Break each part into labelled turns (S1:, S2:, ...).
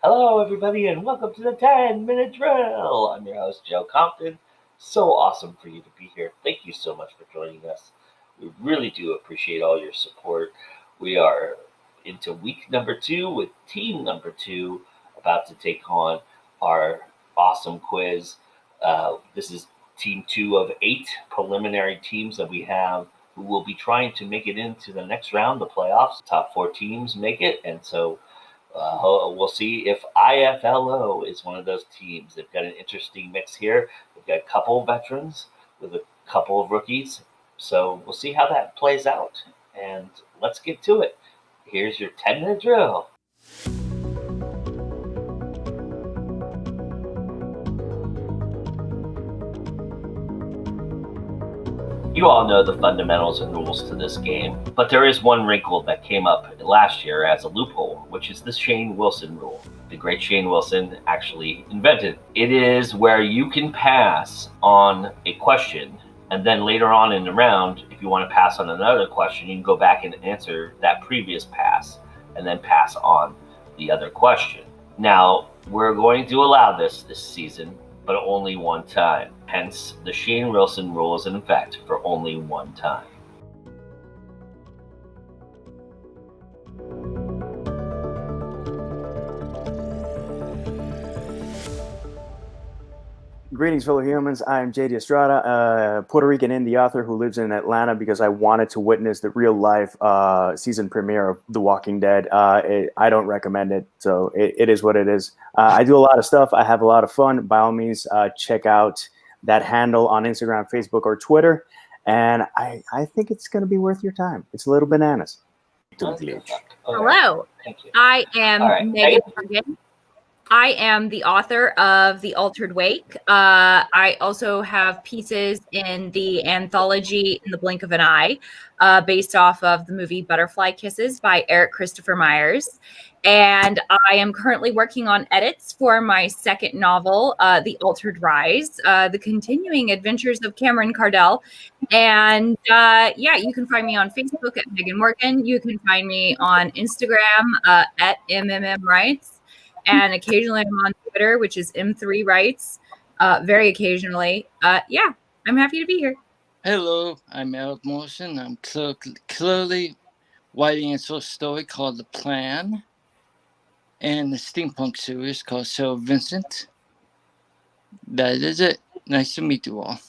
S1: Hello, everybody, and welcome to the 10-minute drill. I'm your host, Joe Compton. So awesome for you to be here. Thank you so much for joining us. We really do appreciate all your support. We are into week number 2 with team number 2, about to take on our awesome quiz. This is team 2 of 8 preliminary teams that we have who will be trying to make it into the next round, the playoffs. Top 4 teams make it, and so we'll see if IFLO is one of those teams. They've got an interesting mix here. They've got a couple of veterans with a couple of rookies. So we'll see how that plays out. And let's get to it. Here's your 10-minute drill. You all know the fundamentals and rules to this game, but there is one wrinkle that came up last year as a loophole, which is the Shane Wilson rule. The great Shane Wilson actually invented. It is where you can pass on a question, and then later on in the round, if you want to pass on another question, you can go back and answer that previous pass, and then pass on the other question. Now, we're going to allow this season, but only one time. Hence, the Shane Wilson rule is in effect for only one time.
S2: Greetings, fellow humans. I am JD Estrada, a Puerto Rican indie author who lives in Atlanta because I wanted to witness the real-life season premiere of The Walking Dead. I don't recommend it, so it is what it is. I do a lot of stuff. I have a lot of fun. By all means, check out that handle on Instagram, Facebook, or Twitter, and I think it's going to be worth your time. It's a little bananas.
S3: Hello, I am Megan Morgan. I am the author of The Altered Wake. I also have pieces in the anthology In the Blink of an Eye, based off of the movie Butterfly Kisses by Erik Kristopher Myers. And I am currently working on edits for my second novel, The Altered Rise, the continuing adventures of Cameron Cardell. And you can find me on Facebook at Megan Morgan. You can find me on Instagram at MMMWrites. And occasionally I'm on Twitter, which is M3Writes, very occasionally. I'm happy to be here.
S4: Hello, I'm Erik Morrison. I'm clearly writing a short story called The Plan and the steampunk series called Sarah Vincent. That is it. Nice to meet you all.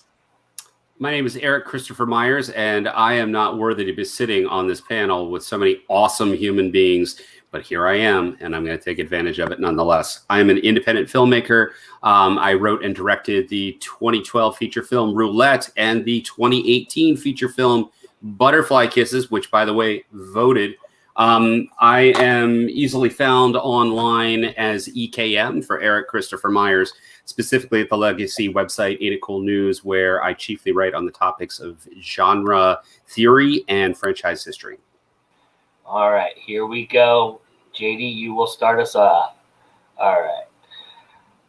S5: My name is Erik Kristopher Myers, and I am not worthy to be sitting on this panel with so many awesome human beings, but here I am, and I'm going to take advantage of it nonetheless. I am an independent filmmaker. I wrote and directed the 2012 feature film Roulette and the 2018 feature film Butterfly Kisses, which, by the way, voted. I am easily found online as EKM for Erik Kristopher Myers, specifically at the Legacy website, Ain't It Cool News, where I chiefly write on the topics of genre theory and franchise history.
S1: All right, here we go. JD, you will start us off. All right.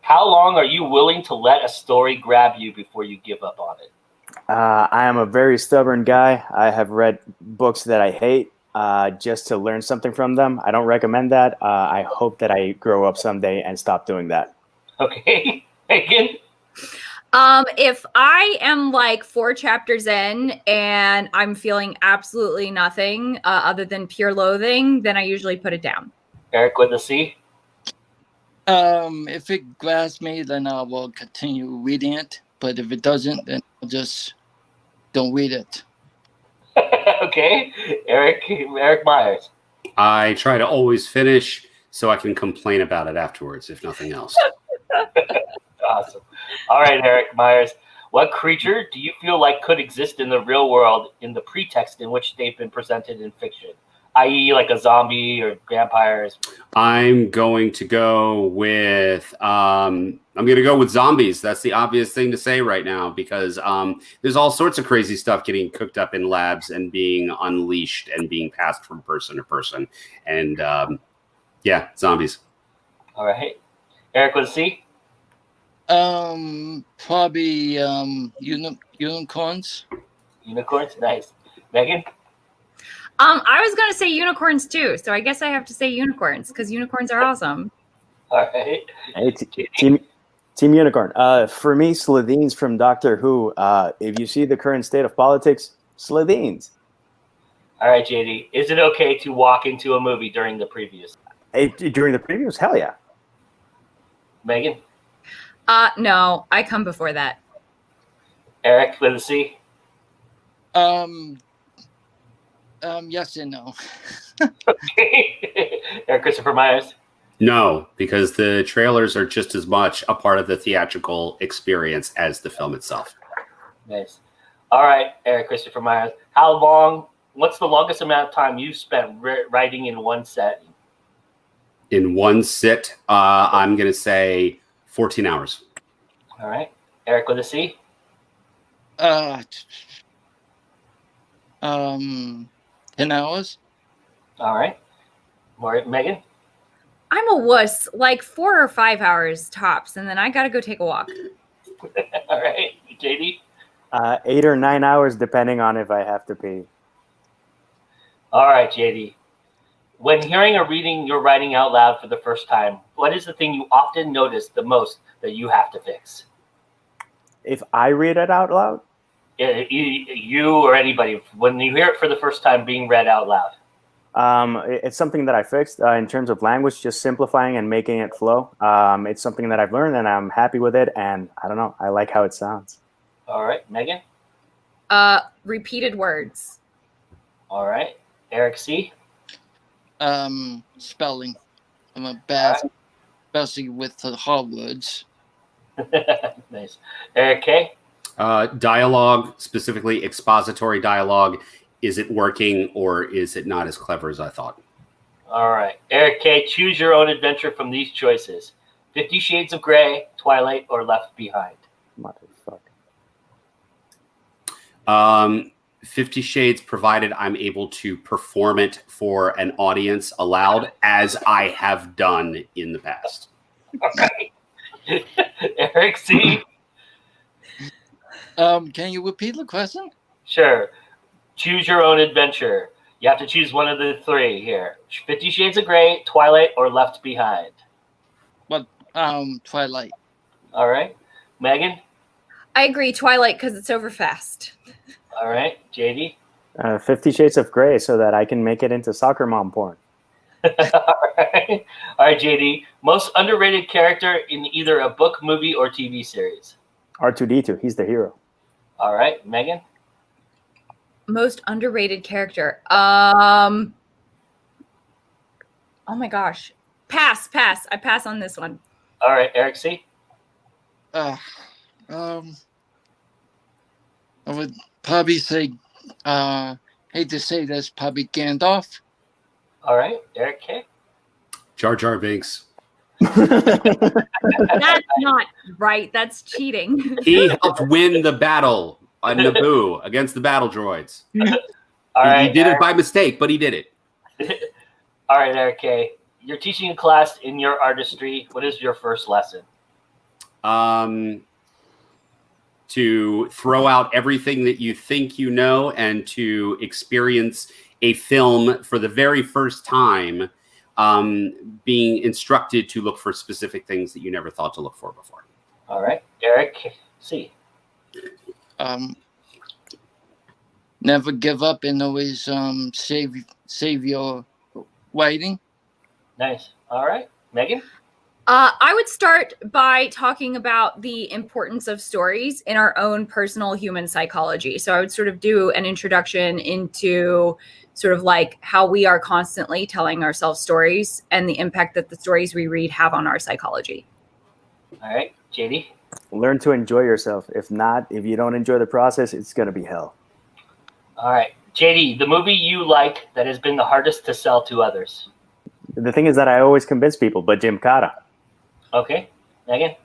S1: How long are you willing to let a story grab you before you give up on it?
S2: I am a very stubborn guy. I have read books that I hate just to learn something from them. I don't recommend that. I hope that I grow up someday and stop doing that.
S1: Okay. Megan?
S3: If I am like 4 chapters in and I'm feeling absolutely nothing other than pure loathing, then I usually put it down.
S1: Erik with a C?
S4: If it grabs me, then I will continue reading it. But if it doesn't, then I'll just don't read it.
S1: Okay. Erik Myers?
S5: I try to always finish so I can complain about it afterwards, if nothing else.
S1: Awesome. All right, Erik Myers. What creature do you feel like could exist in the real world in the pretext in which they've been presented in fiction? I.e., like a zombie or vampires?
S5: I'm going to go with zombies. That's the obvious thing to say right now because there's all sorts of crazy stuff getting cooked up in labs and being unleashed and being passed from person to person. And zombies.
S1: All right. Erik with a C?
S4: Probably unicorns.
S1: Unicorns? Nice. Megan?
S3: I was going to say unicorns too, so I guess I have to say unicorns because unicorns are awesome.
S1: All right.
S2: Hey, Team Unicorn. For me, Slitheen's from Doctor Who. If you see the current state of politics, Slitheen's.
S1: All right, JD. Is it okay to walk into a movie during the previews?
S2: During the previews? Hell yeah.
S1: Megan?
S3: No, I come before that.
S1: Erik, with a C?
S4: Yes and no.
S1: Okay. Kristopher Myers?
S5: No, because the trailers are just as much a part of the theatrical experience as the film itself.
S1: Nice. All right, Erik, Kristopher Myers. What's the longest amount of time you've spent writing in one setting?
S5: In one sit, I'm going to say 14 hours.
S1: All right. Erik with a C?
S4: 10 hours.
S1: All right. Megan?
S3: I'm a wuss, like 4 or 5 hours tops, and then I gotta go take a walk.
S1: All right. JD?
S2: 8 or 9 hours, depending on if I have to pee.
S1: All right, JD. When hearing or reading your writing out loud for the first time, what is the thing you often notice the most that you have to fix?
S2: If I read it out loud?
S1: You or anybody, when you hear it for the first time being read out loud.
S2: It's something that I fixed in terms of language, just simplifying and making it flow. It's something that I've learned and I'm happy with it. And I don't know, I like how it sounds.
S1: All right, Megan?
S3: Repeated words.
S1: All right. Erik C?
S4: Spelling. I'm a bad, especially with the hard words.
S1: Nice. Erik K?
S5: Dialogue, specifically expository dialogue. Is it working or is it not as clever as I thought?
S1: All right. Erik K, choose your own adventure from these choices. 50 Shades of Grey, Twilight, or Left Behind?
S2: Motherfucker.
S5: 50 Shades, provided I'm able to perform it for an audience aloud, as I have done in the past.
S1: All right. Erik C?
S4: Can you repeat the question?
S1: Sure. Choose your own adventure. You have to choose one of the three here. 50 Shades of Grey, Twilight, or Left Behind?
S4: What? Twilight.
S1: All right. Megan?
S3: I agree, Twilight, because it's over fast.
S1: All right. JD?
S2: 50 Shades of Grey so that I can make it into soccer mom porn.
S1: All right. All right, JD. Most underrated character in either a book, movie, or TV series?
S2: R2-D2, he's the hero.
S1: All right. Megan?
S3: Most underrated character. Oh my gosh. Pass. I pass on this one.
S1: All right. Erik C?
S4: I would probably say, hate to say this, probably Gandalf.
S1: All right. Erik K?
S5: Jar Jar Binks.
S3: That's not right. That's cheating.
S5: He helped win the battle on Naboo against the battle droids.
S1: All right.
S5: He did it by mistake, but he did it.
S1: All right, Erik K. You're teaching a class in your artistry. What is your first lesson?
S5: To throw out everything that you think you know and to experience a film for the very first time, being instructed to look for specific things that you never thought to look for before.
S1: All right. Erik C.
S4: Never give up and always save your writing.
S1: Nice. All right. Megan?
S3: I would start by talking about the importance of stories in our own personal human psychology. So I would sort of do an introduction into sort of like how we are constantly telling ourselves stories and the impact that the stories we read have on our psychology.
S1: All right. JD?
S2: Learn to enjoy yourself. If not, if you don't enjoy the process, it's going to be hell.
S1: All right. JD, the movie you like that has been the hardest to sell to others?
S2: The thing is that I always convince people, but Jim Carrey.
S1: Okay. Megan?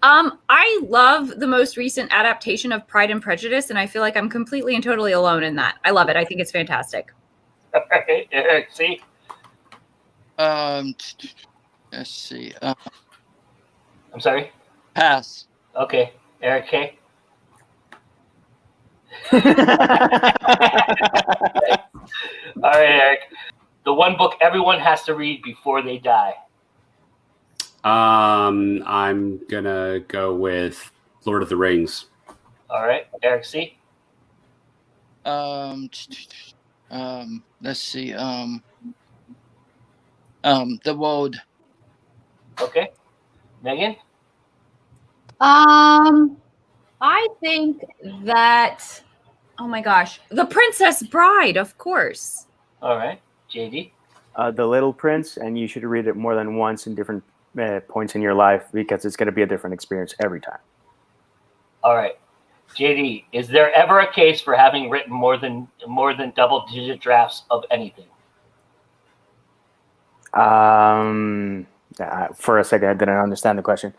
S3: I love the most recent adaptation of Pride and Prejudice, and I feel like I'm completely and totally alone in that. I love it. I think it's fantastic.
S1: All right. Erik C.
S4: Let's see.
S1: I'm sorry?
S4: Pass.
S1: Okay. Erik K. All right, Erik. The one book everyone has to read before they die.
S5: I'm gonna go with Lord of the Rings.
S1: All right, Eric C.
S4: Let's see. The Road.
S1: Okay, Megan.
S3: I think that. Oh my gosh, The Princess Bride, of course.
S1: All right, JD.
S2: The Little Prince, and you should read it more than once in different points in your life because it's going to be a different experience every time.
S1: All right, JD. Is there ever a case for having written more than double-digit drafts of anything?
S2: For a second, I didn't understand the question.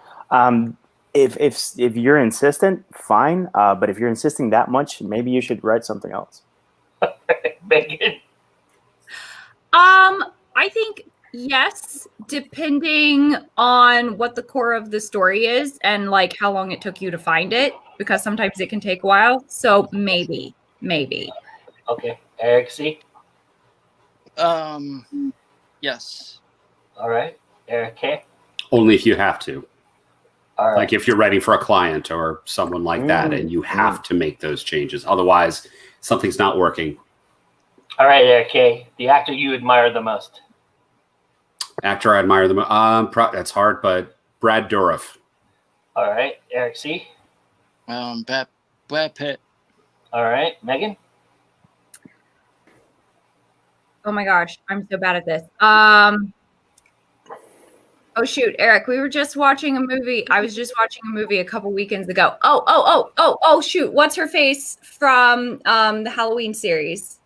S2: If you're insistent, fine. But if you're insisting that much, maybe you should write something else.
S1: Megan.
S3: I think yes, depending on what the core of the story is and like how long it took you to find it, because sometimes it can take a while. So maybe.
S1: Okay, Eric C.
S4: Yes.
S1: All right, Eric K.
S5: Only if you have to.
S1: All right.
S5: Like if you're writing for a client or someone like that, and you have to make those changes. Otherwise, something's not working.
S1: All right, Eric K. The actor you admire the most.
S5: Actor I admire the most. That's hard, but Brad Dourif.
S1: All right, Eric C.
S4: Brad Pitt.
S1: All right, Megan.
S3: Oh my gosh, I'm so bad at this. Oh shoot, Eric, we were just watching a movie. I was just watching a movie a couple weekends ago. Oh shoot, what's her face from the Halloween series?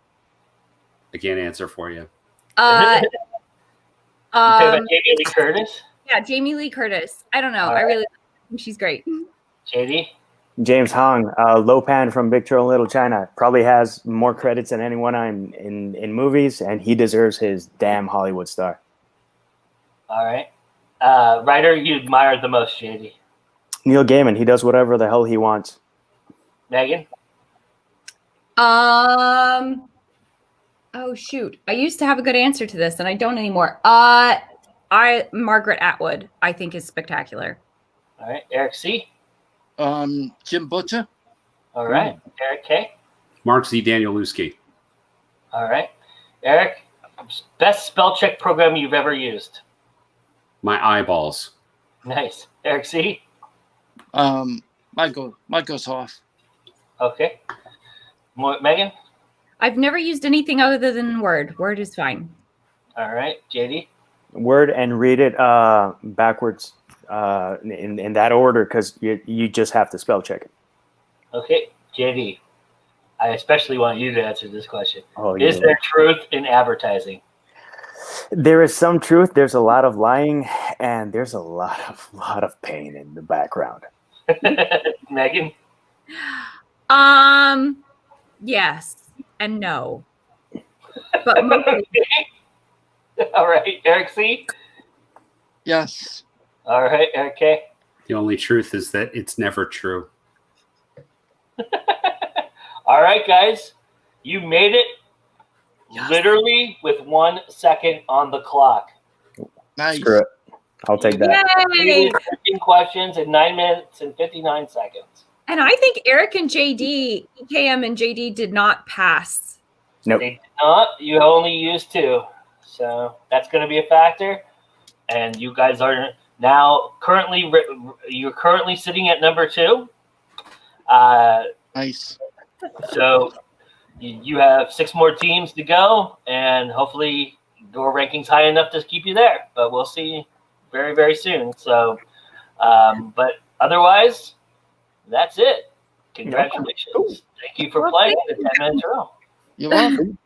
S5: I can't answer for you.
S1: You talking about Jamie Lee Curtis?
S3: Yeah, Jamie Lee Curtis. I don't know.
S1: All
S3: I
S1: right.
S3: really think she's great.
S1: JD.
S2: James Hong, Lopan from Big Trouble in Little China, probably has more credits than anyone in movies, and he deserves his damn Hollywood star.
S1: All right. Writer you admire the most, JD.
S2: Neil Gaiman, he does whatever the hell he wants.
S1: Megan.
S3: Oh shoot, I used to have a good answer to this, and I don't anymore. Margaret Atwood, I think, is spectacular.
S1: All right, Eric C.
S4: Jim Butcher.
S1: All right, Eric K.
S5: Mark Z. Danielewski.
S1: All right, Eric. Best spell check program you've ever used.
S5: My eyeballs.
S1: Nice, Eric C.
S4: Michael's off.
S1: Okay, Megan.
S3: I've never used anything other than Word. Word is fine.
S1: All right, JD.
S2: Word, and read it backwards in that order, because you just have to spell check it.
S1: Okay, JD. I especially want you to answer this question.
S2: Oh,
S1: Is there truth in advertising?
S2: There is some truth. There's a lot of lying, and there's a lot of pain in the background.
S1: Megan.
S3: Yes and no, but mostly.
S1: All right, Eric C.
S4: Yes.
S1: All right, Eric K.
S5: The only truth is that it's never true.
S1: All right, guys, you made it.
S3: Yes.
S1: Literally with 1 second on the clock.
S4: Nice.
S2: Screw it. I'll take that.
S3: Yay!
S1: 15 questions in 9 minutes and 59 seconds.
S3: And I think Eric and JD, EKM and JD did not pass.
S2: Nope.
S1: They did not. You only used 2. So that's going to be a factor. And you guys are now you're currently sitting at number 2.
S4: Nice.
S1: So you have 6 more teams to go, and hopefully your ranking's high enough to keep you there. But we'll see very, very soon. So, but otherwise, that's it. Congratulations. Thank you for playing the 10 minutes in a row.
S4: You're welcome.